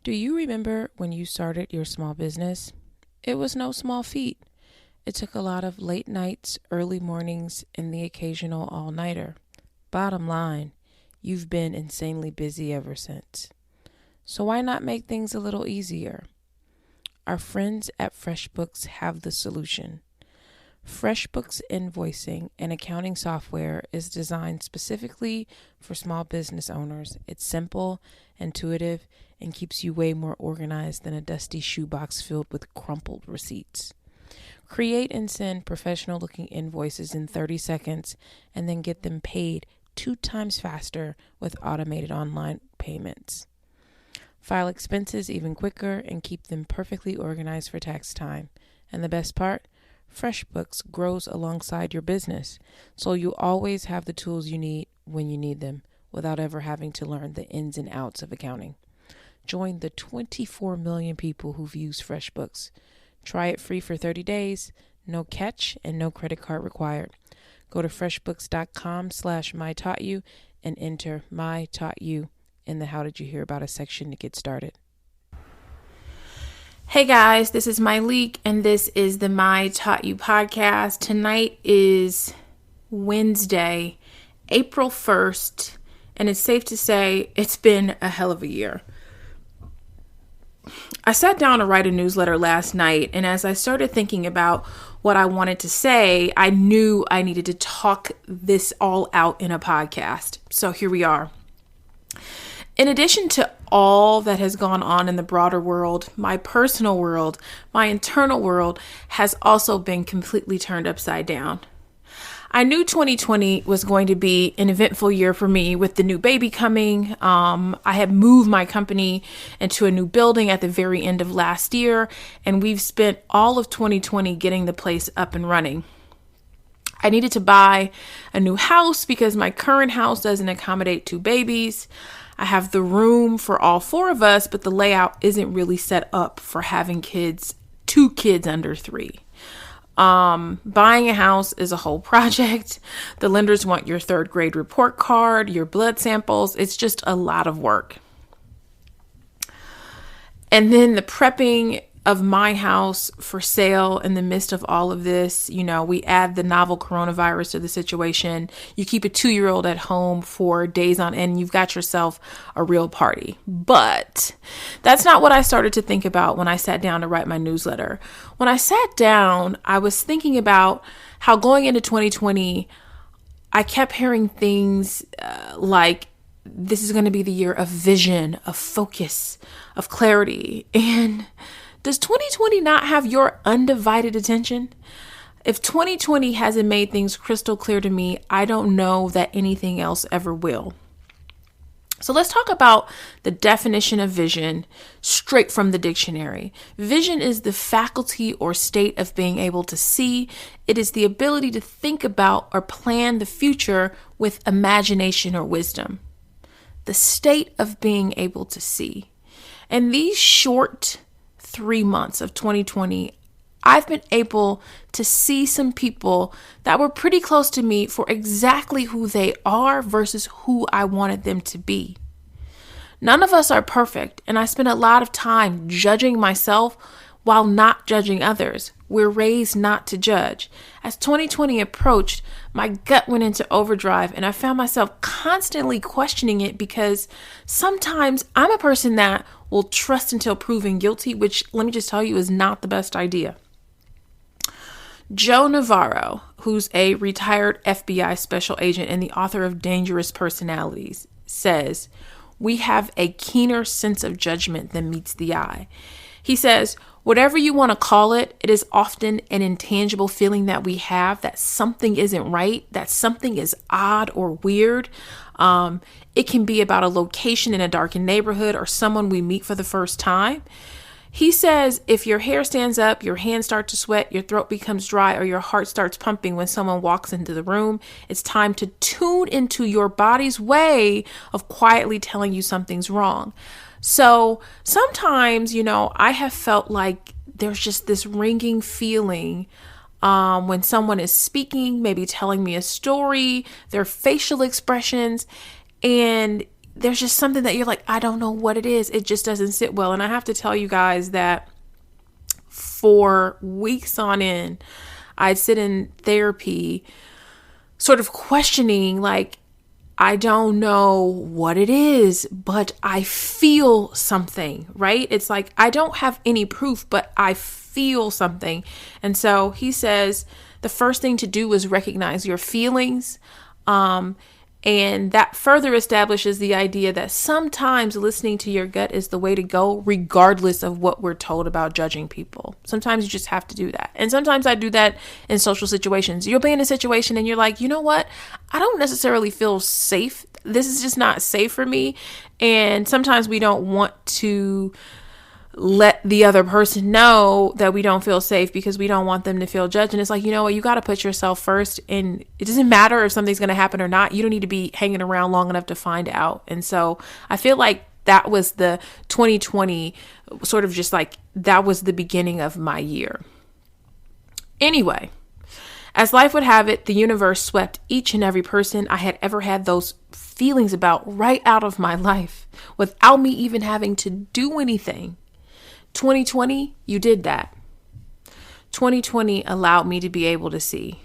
Do you remember when you started your small business? It was no small feat. It took a lot of late nights, early mornings, and the occasional all-nighter. Bottom line, you've been insanely busy ever since. So why not make things a little easier? Our friends at FreshBooks have the solution. FreshBooks invoicing and accounting software is designed specifically for small business owners. It's simple, intuitive, and keeps you way more organized than a dusty shoebox filled with crumpled receipts. Create and send professional-looking invoices in 30 seconds and then get them paid 2 times faster with automated online payments. File expenses even quicker and keep them perfectly organized for tax time. And the best part? FreshBooks grows alongside your business, so you always have the tools you need when you need them without ever having to learn the ins and outs of accounting. Join the 24 million people who've used FreshBooks. Try it free for 30 days, no catch, and no credit card required. Go to freshbooks.com/mytaughtyou and enter My Taught You in the How Did You Hear About Us section to get started. Hey guys, this is Myleek, and this is the My Taught You podcast. Tonight is Wednesday, April 1st, and it's safe to say it's been a hell of a year. I sat down to write a newsletter last night, and as I started thinking about what I wanted to say, I knew I needed to talk this all out in a podcast. So here we are. In addition to all that has gone on in the broader world, my personal world, my internal world has also been completely turned upside down. I knew 2020 was going to be an eventful year for me with the new baby coming. I had moved my company into a new building at the very end of last year, and we've spent all of 2020 getting the place up and running. I needed to buy a new house because my current house doesn't accommodate 2 babies. I have the room for all 4 of us, but the layout isn't really set up for having 2 kids under 3. Buying a house is a whole project. The lenders want your 3rd grade report card, your blood samples. It's just a lot of work. And then the prepping of my house for sale in the midst of all of this, we add the novel coronavirus to the situation. You keep a 2-year-old at home for days on end, you've got yourself a real party. But that's not what I started to think about when I sat down to write my newsletter. When I sat down, I was thinking about how going into 2020, I kept hearing things like, this is going to be the year of vision, of focus, of clarity. And does 2020 not have your undivided attention? If 2020 hasn't made things crystal clear to me, I don't know that anything else ever will. So let's talk about the definition of vision straight from the dictionary. Vision is the faculty or state of being able to see. It is the ability to think about or plan the future with imagination or wisdom. The state of being able to see. And these short 3 months of 2020, I've been able to see some people that were pretty close to me for exactly who they are versus who I wanted them to be. None of us are perfect, and I spent a lot of time judging myself while not judging others. We're raised not to judge. As 2020 approached, my gut went into overdrive, and I found myself constantly questioning it because sometimes I'm a person that will trust until proven guilty, which, let me just tell you, is not the best idea. Joe Navarro, who's a retired FBI special agent and the author of Dangerous Personalities, says, "We have a keener sense of judgment than meets the eye." He says, whatever you want to call it, it is often an intangible feeling that we have that something isn't right, that something is odd or weird. It can be about a location in a darkened neighborhood or someone we meet for the first time. He says, if your hair stands up, your hands start to sweat, your throat becomes dry, or your heart starts pumping when someone walks into the room, it's time to tune into your body's way of quietly telling you something's wrong. So sometimes, I have felt like there's just this ringing feeling when someone is speaking, maybe telling me a story, their facial expressions, and there's just something that you're like, I don't know what it is. It just doesn't sit well. And I have to tell you guys that for weeks on end, I'd sit in therapy sort of questioning, like, I don't know what it is, but I feel something, right? It's like, I don't have any proof, but I feel something. And so he says, the first thing to do is recognize your feelings. And that further establishes the idea that sometimes listening to your gut is the way to go, regardless of what we're told about judging people. Sometimes you just have to do that. And sometimes I do that in social situations. You'll be in a situation and you're like, you know what? I don't necessarily feel safe. This is just not safe for me. And sometimes we don't want to let the other person know that we don't feel safe because we don't want them to feel judged. And it's like, you know what, you got to put yourself first, and it doesn't matter if something's going to happen or not. You don't need to be hanging around long enough to find out. And so I feel like that was the 2020 sort of just like, that was the beginning of my year. Anyway, as life would have it, the universe swept each and every person I had ever had those feelings about right out of my life without me even having to do anything. 2020, you did that. 2020 allowed me to be able to see.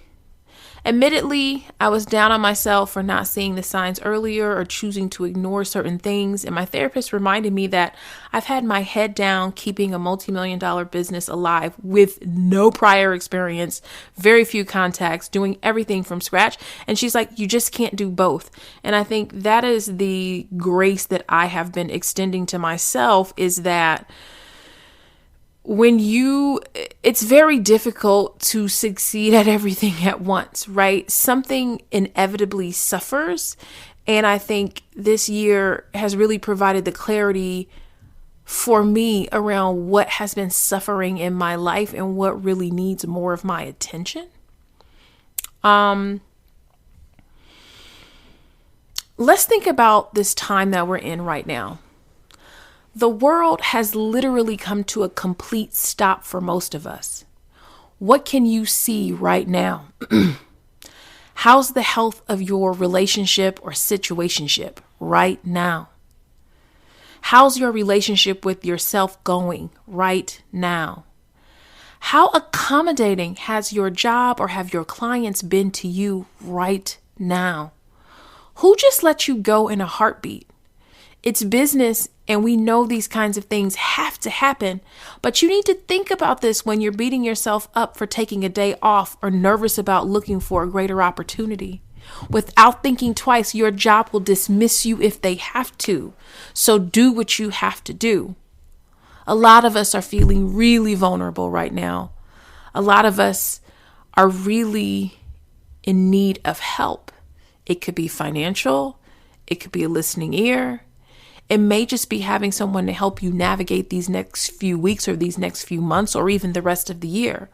Admittedly, I was down on myself for not seeing the signs earlier or choosing to ignore certain things. And my therapist reminded me that I've had my head down, keeping a multi-million-dollar business alive with no prior experience, very few contacts, doing everything from scratch. And she's like, you just can't do both. And I think that is the grace that I have been extending to myself, is that it's very difficult to succeed at everything at once, right? Something inevitably suffers. And I think this year has really provided the clarity for me around what has been suffering in my life and what really needs more of my attention. Let's think about this time that we're in right now. The world has literally come to a complete stop for most of us. What can you see right now? How's the health of your relationship or situationship right now? How's your relationship with yourself going right now? How accommodating has your job or have your clients been to you right now? Who just let you go in a heartbeat? It's business, and we know these kinds of things have to happen, but you need to think about this when you're beating yourself up for taking a day off or nervous about looking for a greater opportunity. Without thinking twice, your job will dismiss you if they have to. So do what you have to do. A lot of us are feeling really vulnerable right now. A lot of us are really in need of help. It could be financial. It could be a listening ear. It may just be having someone to help you navigate these next few weeks or these next few months or even the rest of the year.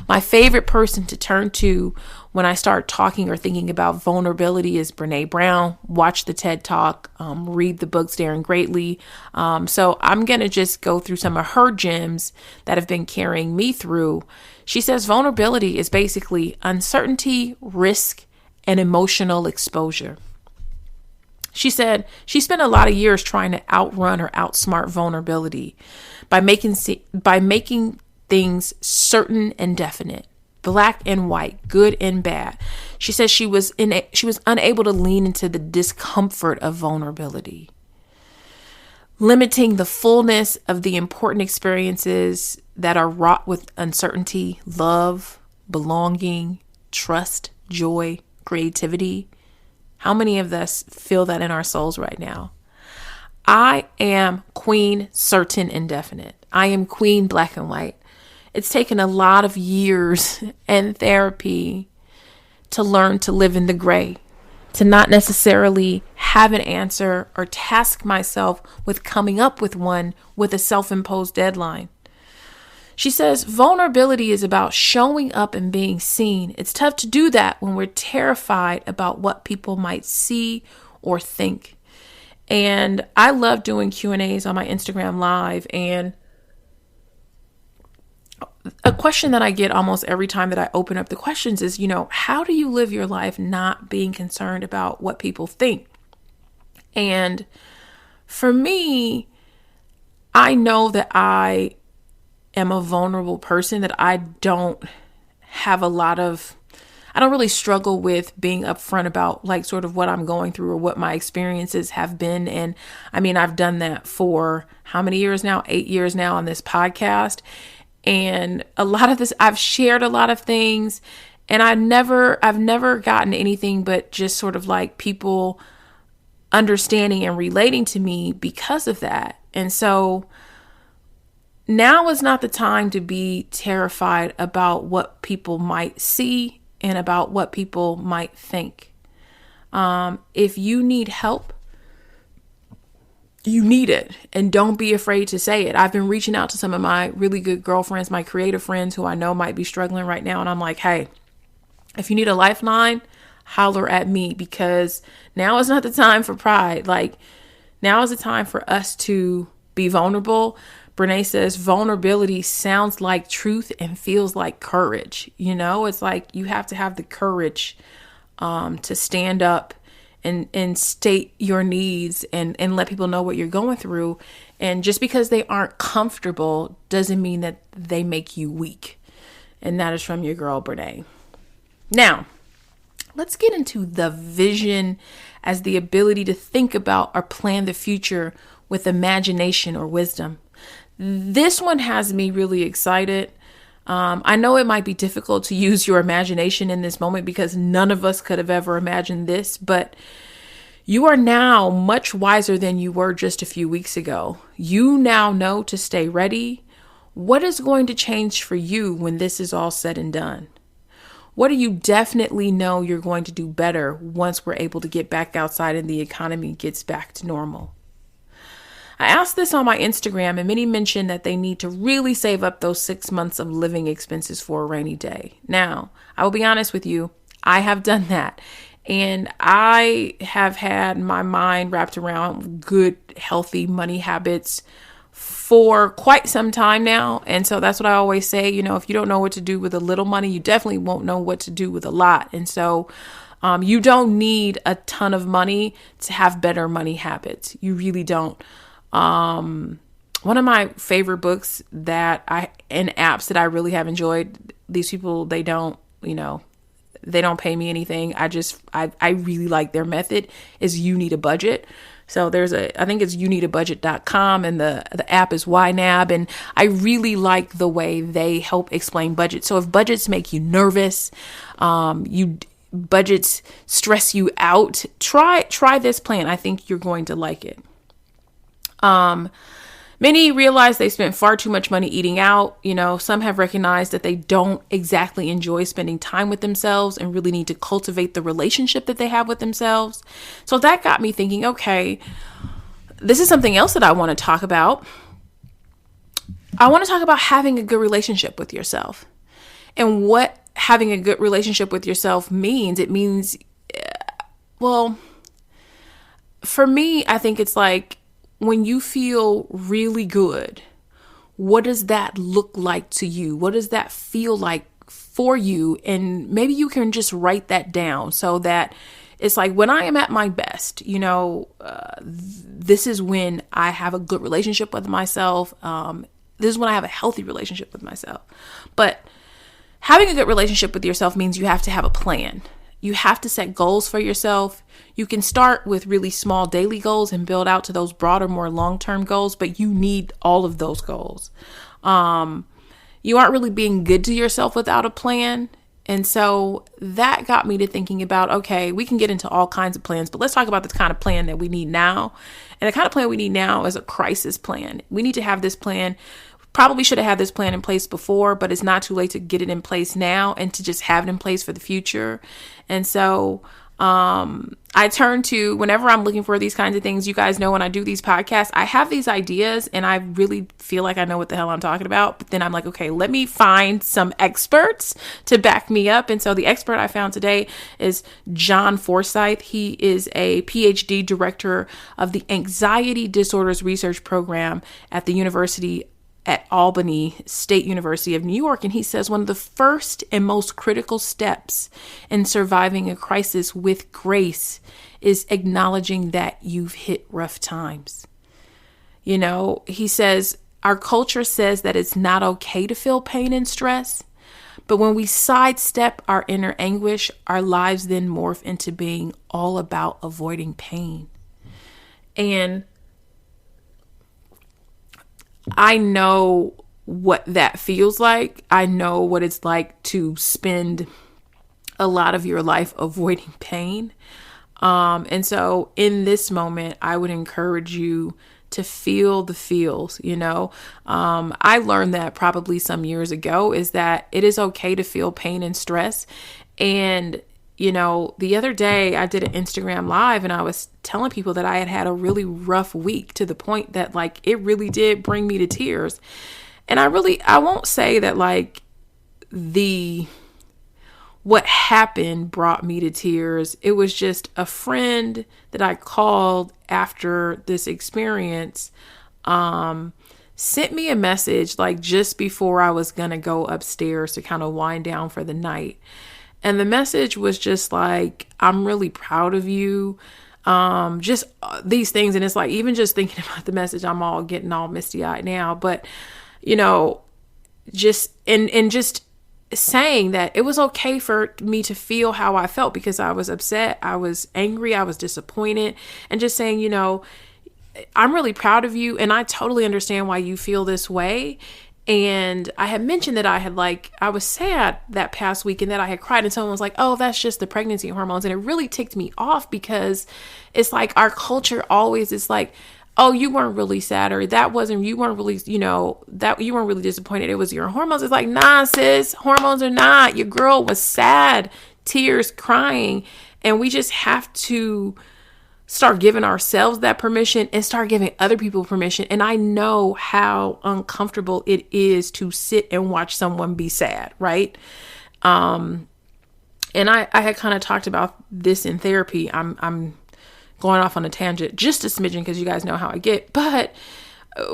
My favorite person to turn to when I start talking or thinking about vulnerability is Brene Brown. Watch the TED Talk, read the book Daring Greatly. So I'm going to just go through some of her gems that have been carrying me through. She says vulnerability is basically uncertainty, risk, and emotional exposure. She said she spent a lot of years trying to outrun or outsmart vulnerability by making things certain and definite, black and white, good and bad. She says she was unable to lean into the discomfort of vulnerability, limiting the fullness of the important experiences that are wrought with uncertainty, love, belonging, trust, joy, creativity. How many of us feel that in our souls right now? I am queen, certain and definite. I am queen, black and white. It's taken a lot of years and therapy to learn to live in the gray, to not necessarily have an answer or task myself with coming up with one with a self-imposed deadline. She says vulnerability is about showing up and being seen. It's tough to do that when we're terrified about what people might see or think. And I love doing Q&As on my Instagram Live. And a question that I get almost every time that I open up the questions is, how do you live your life not being concerned about what people think? And for me, I know that I am a vulnerable person, that I don't really struggle with being upfront about like sort of what I'm going through or what my experiences have been. And I mean, I've done that for how many years now? 8 years now on this podcast. And a lot of this, I've shared a lot of things, and I've never gotten anything but just sort of like people understanding and relating to me because of that. And so now is not the time to be terrified about what people might see and about what people might think. If you need help, you need it, and don't be afraid to say it. I've been reaching out to some of my really good girlfriends, my creative friends who I know might be struggling right now. And I'm like, hey, if you need a lifeline, holler at me, because now is not the time for pride. Like, now is the time for us to be vulnerable. Brene says vulnerability sounds like truth and feels like courage. You know, it's like you have to have the courage to stand up and state your needs and let people know what you're going through. And just because they aren't comfortable doesn't mean that they make you weak. And that is from your girl, Brene. Now, let's get into the vision as the ability to think about or plan the future with imagination or wisdom. This one has me really excited. I know it might be difficult to use your imagination in this moment because none of us could have ever imagined this, but you are now much wiser than you were just a few weeks ago. You now know to stay ready. What is going to change for you when this is all said and done? What do you definitely know you're going to do better once we're able to get back outside and the economy gets back to normal? I asked this on my Instagram, and many mentioned that they need to really save up those 6 months of living expenses for a rainy day. Now, I will be honest with you, I have done that. And I have had my mind wrapped around good, healthy money habits for quite some time now. And so that's what I always say, you know, if you don't know what to do with a little money, you definitely won't know what to do with a lot. And so you don't need a ton of money to have better money habits. You really don't. One of my favorite books and apps that I really have enjoyed, these people, they don't pay me anything. I really like their method, is You Need a Budget. So I think it's youneedabudget.com, and the app is YNAB. And I really like the way they help explain budgets. So if budgets make you nervous, budgets stress you out, try this plan. I think you're going to like it. Many realize they spent far too much money eating out. You know, some have recognized that they don't exactly enjoy spending time with themselves and really need to cultivate the relationship that they have with themselves. So that got me thinking, okay, this is something else that I want to talk about. I want to talk about having a good relationship with yourself and what having a good relationship with yourself means. It means, well, for me, I think it's like, when you feel really good, what does that look like to you? What does that feel like for you? And maybe you can just write that down so that it's like, when I am at my best, you know, this is when I have a good relationship with myself. This is when I have a healthy relationship with myself. But having a good relationship with yourself means you have to have a plan. You have to set goals for yourself. You can start with really small daily goals and build out to those broader, more long-term goals, but you need all of those goals. You aren't really being good to yourself without a plan. And so that got me to thinking about, okay, we can get into all kinds of plans, but let's talk about the kind of plan that we need now. And the kind of plan we need now is a crisis plan. We need to have this plan. Probably should have had this plan in place before, but it's not too late to get it in place now and to just have it in place for the future. And so I turn to, whenever I'm looking for these kinds of things, you guys know when I do these podcasts, I have these ideas and I really feel like I know what the hell I'm talking about. But then I'm like, okay, let me find some experts to back me up. And so the expert I found today is John Forsyth. He is a PhD director of the Anxiety Disorders Research Program at the University at Albany State University of New York. And he says one of the first and most critical steps in surviving a crisis with grace is acknowledging that you've hit rough times. You know, he says, our culture says that it's not okay to feel pain and stress. But when we sidestep our inner anguish, our lives then morph into being all about avoiding pain. And I know what that feels like. I know what it's like to spend a lot of your life avoiding pain. And so in this moment, I would encourage you to feel the feels, you know. I learned that probably some years ago, is that it is okay to feel pain and stress. And, you know, the other day I did an Instagram live and I was telling people that I had had a really rough week, to the point that like it really did bring me to tears. And I won't say that like what happened brought me to tears. It was just a friend that I called after this experience, sent me a message like just before I was going to go upstairs to kind of wind down for the night. And the message was just like, I'm really proud of you. Just these things. And it's like, even just thinking about the message, I'm all getting all misty eyed now, but you know, just saying that it was okay for me to feel how I felt, because I was upset, I was angry, I was disappointed, and just saying, you know, I'm really proud of you and I totally understand why you feel this way. And I had mentioned that I was sad that past week and that I had cried, and someone was like, oh, that's just the pregnancy hormones. And it really ticked me off, because it's like our culture always is like, oh, you weren't really sad, or you weren't really, you know, that you weren't really disappointed. It was your hormones. It's like, nah, sis, hormones are not. Your girl was sad, tears, crying. And we just have to start giving ourselves that permission and start giving other people permission. And I know how uncomfortable it is to sit and watch someone be sad, right? And I had kind of talked about this in therapy. I'm going off on a tangent just a smidgen, because you guys know how I get. But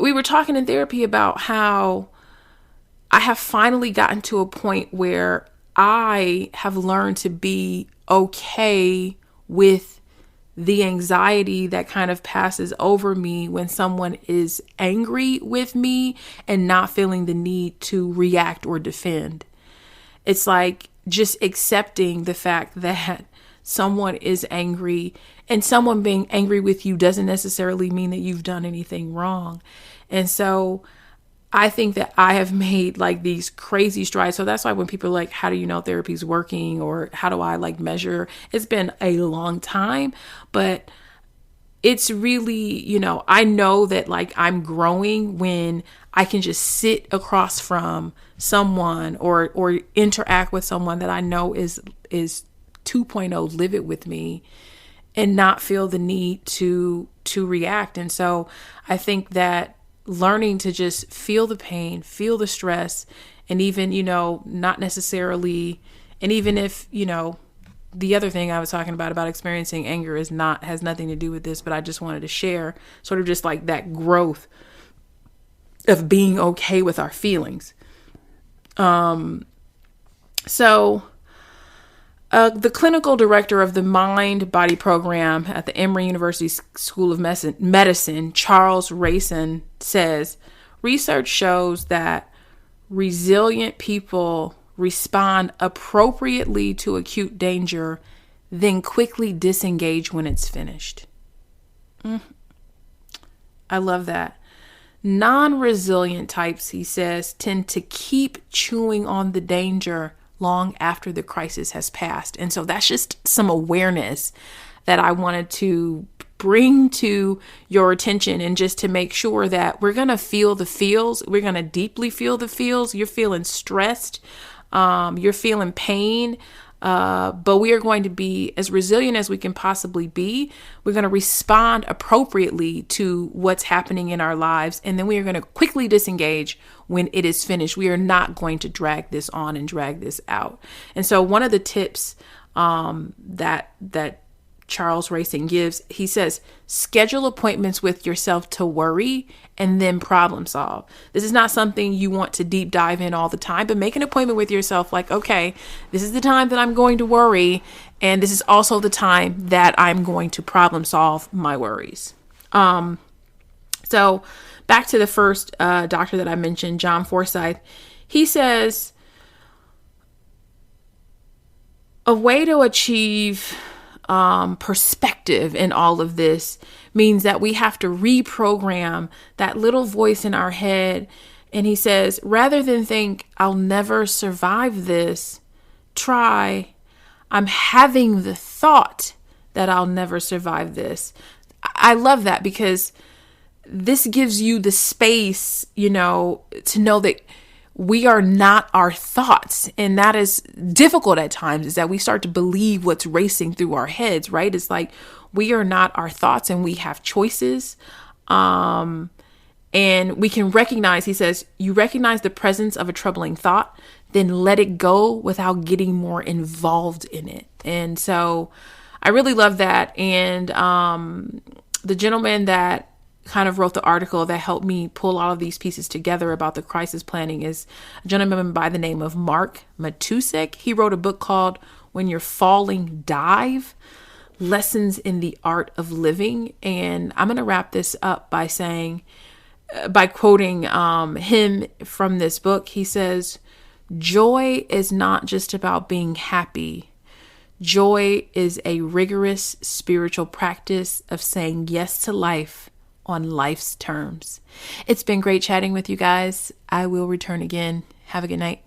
we were talking in therapy about how I have finally gotten to a point where I have learned to be okay with the anxiety that kind of passes over me when someone is angry with me and not feeling the need to react or defend. It's like just accepting the fact that someone is angry, and someone being angry with you doesn't necessarily mean that you've done anything wrong. And so I think that I have made like these crazy strides. So that's why when people are like, how do you know therapy's working, or how do I like measure? It's been a long time, but it's really, you know, I know that like I'm growing when I can just sit across from someone or interact with someone that I know is 2.0, live it with me, and not feel the need to react. And so I think that learning to just feel the pain, feel the stress, and even, you know, not necessarily, and even if, you know, the other thing I was talking about experiencing anger has nothing to do with this, but I just wanted to share sort of just like that growth of being okay with our feelings. The clinical director of the Mind Body program at the Emory University School of Medicine, Charles Rayson, says, research shows that resilient people respond appropriately to acute danger, then quickly disengage when it's finished. I love that. Non-resilient types, he says, tend to keep chewing on the danger long after the crisis has passed. And so that's just some awareness that I wanted to bring to your attention, and just to make sure that we're going to feel the feels. We're going to deeply feel the feels. You're feeling stressed. You're feeling pain. But we are going to be as resilient as we can possibly be. We're going to respond appropriately to what's happening in our lives. And then we are going to quickly disengage when it is finished. We are not going to drag this on and drag this out. And so one of the tips that Charles Racing gives. He says, schedule appointments with yourself to worry and then problem solve. This is not something you want to deep dive in all the time, but make an appointment with yourself like, okay, this is the time that I'm going to worry, and this is also the time that I'm going to problem solve my worries. So back to the first doctor that I mentioned, John Forsyth. He says, a way to achieve perspective in all of this means that we have to reprogram that little voice in our head. And he says, rather than think, I'll never survive this, try, I'm having the thought that I'll never survive this. I love that, because this gives you the space, to know that we are not our thoughts. And that is difficult at times, is that we start to believe what's racing through our heads, right? It's like we are not our thoughts and we have choices. And we can recognize, he says, you recognize the presence of a troubling thought, then let it go without getting more involved in it. And so I really love that. And the gentleman that kind of wrote the article that helped me pull all of these pieces together about the crisis planning is a gentleman by the name of Mark Matusek. He wrote a book called When You're Falling, Dive: Lessons in the Art of Living. And I'm going to wrap this up by quoting him from this book. He says, joy is not just about being happy. Joy is a rigorous spiritual practice of saying yes to life on life's terms. It's been great chatting with you guys. I will return again. Have a good night.